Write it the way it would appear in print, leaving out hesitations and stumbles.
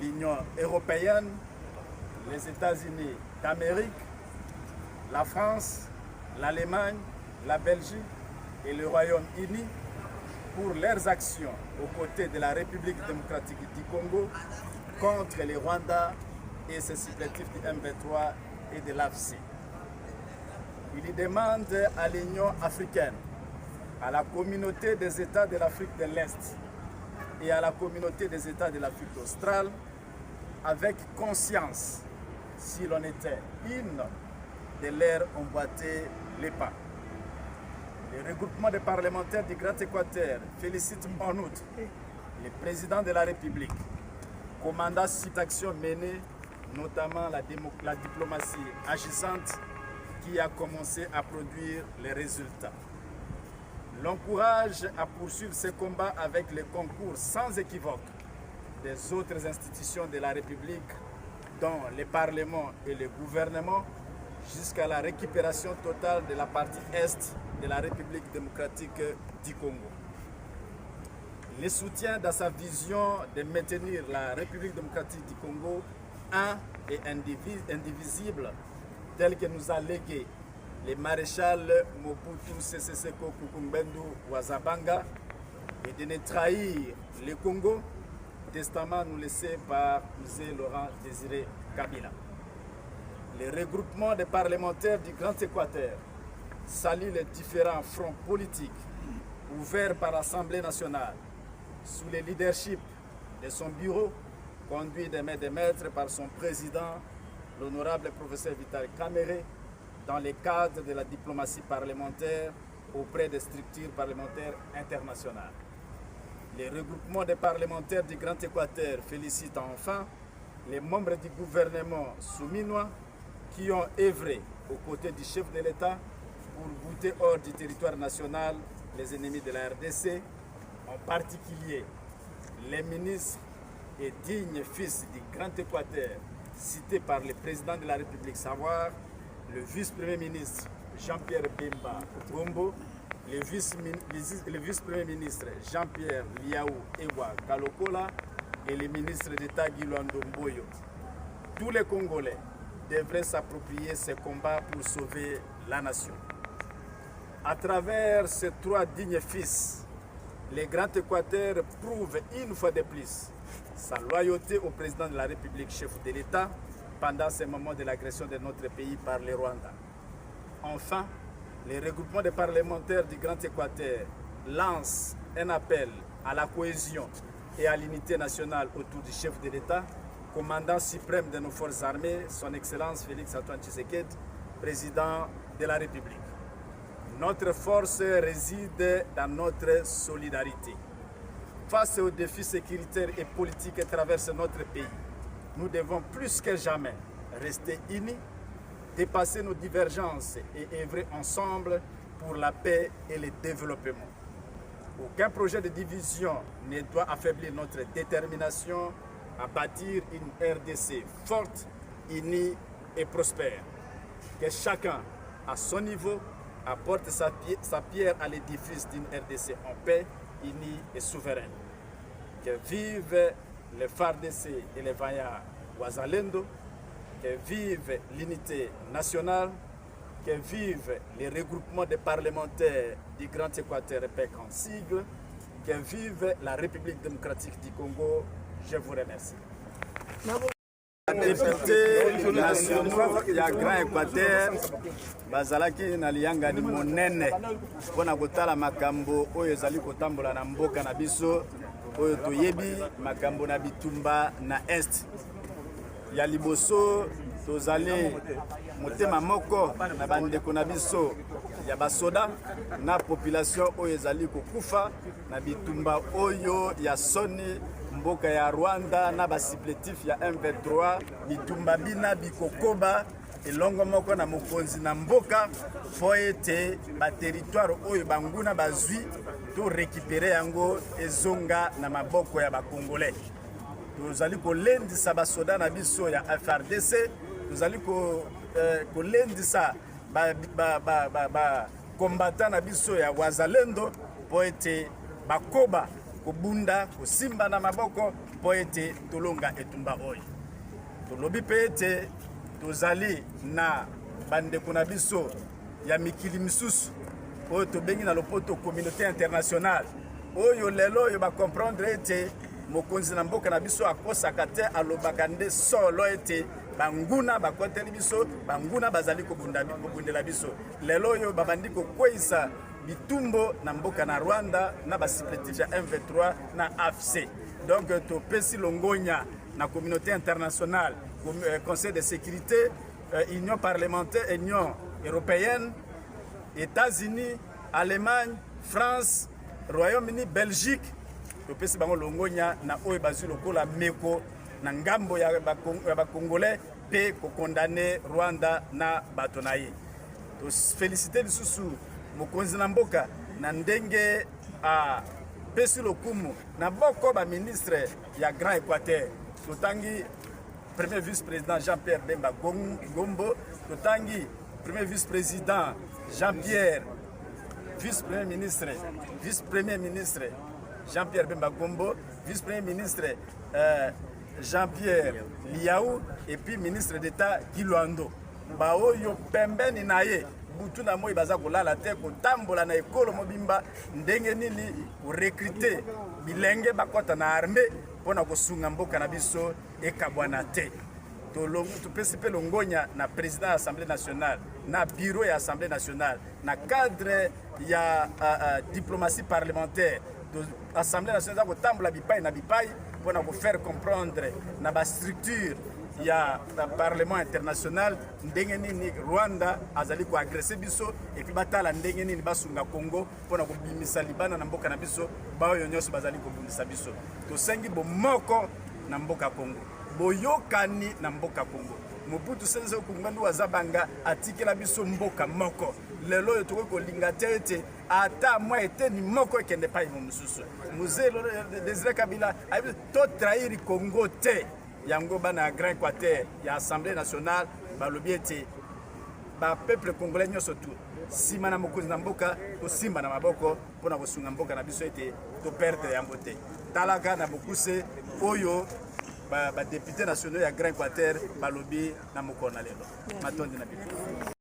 l'Union européenne, les États-Unis d'Amérique, la France, l'Allemagne, la Belgique et le Royaume-Uni pour leurs actions aux côtés de la République démocratique du Congo contre les Rwandais et ses supplétifs du M23 et de l'AFC. Il demande à l'Union africaine, à la communauté des États de l'Afrique de l'Est et à la communauté des États de l'Afrique australe, avec conscience, si l'on était une, de leur emboîter les pas. Le regroupement des parlementaires du Grand Équateur félicite en outre le président de la République, commandant cette action menée, notamment la diplomatie agissante qui a commencé à produire les résultats. L'encourage à poursuivre ce combat avec le concours sans équivoque des autres institutions de la République, dont le Parlement et le gouvernement, jusqu'à la récupération totale de la partie Est de la République démocratique du Congo. Le soutien dans sa vision de maintenir la République démocratique du Congo un et indivisible, tel que nous a légué le maréchal Mobutu Sese Seko Kukumbendu Wazabanga, et de ne trahir le Congo, testament nous laissé par M. Laurent Désiré Kabila. Le regroupement des parlementaires du Grand Équateur salue les différents fronts politiques ouverts par l'Assemblée nationale sous le leadership de son bureau, conduit de main de maître par son président, l'honorable professeur Vital Kamerhe, dans le cadre de la diplomatie parlementaire auprès des structures parlementaires internationales. Le regroupement des parlementaires du Grand Équateur félicite enfin les membres du gouvernement souminois qui ont œuvré aux côtés du chef de l'État pour bouter hors du territoire national les ennemis de la RDC, en particulier les ministres et dignes fils du Grand Équateur cités par le président de la République, savoir le vice-premier ministre Jean-Pierre Bemba Gombo, le vice-premier ministre Jean-Pierre Liaou Ewa Kalokola et le ministre d'État Guilando Mboyo. Tous les Congolais devraient s'approprier ces combats pour sauver la nation. À travers ces trois dignes fils, le Grand Équateur prouve une fois de plus sa loyauté au président de la République, chef de l'État, pendant ces moments de l'agression de notre pays par les Rwandais. Enfin, le regroupement des parlementaires du Grand Équateur lance un appel à la cohésion et à l'unité nationale autour du chef de l'État, commandant suprême de nos forces armées, son Excellence Félix Antoine Tshisekedi, président de la République. Notre force réside dans notre solidarité. Face aux défis sécuritaires et politiques qui traversent notre pays, nous devons plus que jamais rester unis, dépasser nos divergences et œuvrer ensemble pour la paix et le développement. Aucun projet de division ne doit affaiblir notre détermination à bâtir une RDC forte, unie et prospère. Que chacun, à son niveau, apporte sa pierre à l'édifice d'une RDC en paix, unie et souveraine. Que vive les FARDC et les vaillards Wazalendo, que vive l'unité nationale, que vive les regroupements des parlementaires du Grand Équateur PEC en sigle, que vive la République démocratique du Congo. Je vous remercie. Député nationaux ya Grand Équateur bazalaki na lianga ni monene mpona kotala makambo oyo ezali kotambola na mboka na biso oyo toyebi makambo na bitumba na est ya liboso tozali motema moko na bandeko na biso ya basoda na population oyo ezali kokufa na bitumba oyo ya soni mboka ya Rwanda na basipletif ya M23 bitumba bina bikokoba elongo moko na mokonzi na mboka po ete ba territoire oyo banguna bazwi to récupérer yango ezonga na maboko ya bakongolais. Tozali kolendisa basoda na biso ya FARDC, tozali kolendisa ba combattant na biso ya Wazalendo po ete bakoba kobunda kosimba na maboko po ete tolonga etumba oyo. Tolobi pe ete tozali na bandeko na biso ya mikili misusu oyo tobengi na lopoto communauté internationale oyo lelo oyo comprendre ete mokonzi na mboka na biso akosaka te alobaka nde solo ete banguna bakoteli biso banguna bazali kobundela biso lelo oyo babandi kokweyisa bitumbo na mboka na Rwanda na basipletif ya M23 na AFC. Donc topesi longonya na communauté internationale, Conseil de sécurité, Union parlementaire, Union européenne, États-Unis, Allemagne, France, Royaume-Uni, Belgique. Topesi bango longonya na oyo bazwi lokola meko na ngambo ya bakongolais pe ko condamner Rwanda na bato na ye. To féliciter lisusu mokonzi na mboka na ndenge a pesi lokumu na boko ba ministre ya Grand Équateur. Totangi premier vice-président Jean-Pierre Bemba Gombo, totangi premier vice-président Jean-Pierre, vice-premier ministre Jean-Pierre Bemba Gombo, vice-premier ministre Jean-Pierre Liaou et puis ministre d'État Giluando. Baoyo pembeni na ye butu na moi baza kolala te kotambola na ekolo mobimba ndenge nini recruter bilenge bakota na armée pona kosunga mboka na biso ekabwana te. Topesi pe longonya na président de l'Assemblée nationale, na bureau ya Assemblée nationale, na cadre ya diplomatie parlementaire de l'Assemblée nationale ko tambola bipai na bipai pona ko faire comprendre na ba structure ya parlement international ndenge nini Rwanda azali ko agresser biso et puis batala ndenge nini basunga Congo pona ko bimisa Libana na mboka na biso bayo nyonso bazali ko bundisa biso to sengi bomoko na mboka Congo boyokani na mboka Congo Mobutu Sese Okongo wazabanga atikela biso mboka moko lelo yo toko kolinga te ete ata moi ete ni moko ekende pa imo mususu muzelo Désiré Kabila to trahir Congo te yango bana Grand Équateur ya Assemblée nationale balobi ete ba peuple congolais nyonso tout sima na mokonzi na mboka to simba na maboko pona kosunga mboka na biso ete to perdre yango te talaka na bokuse oyo ba député nationaux ya Grand Équateur balobi na mokona lelo matondi na biso.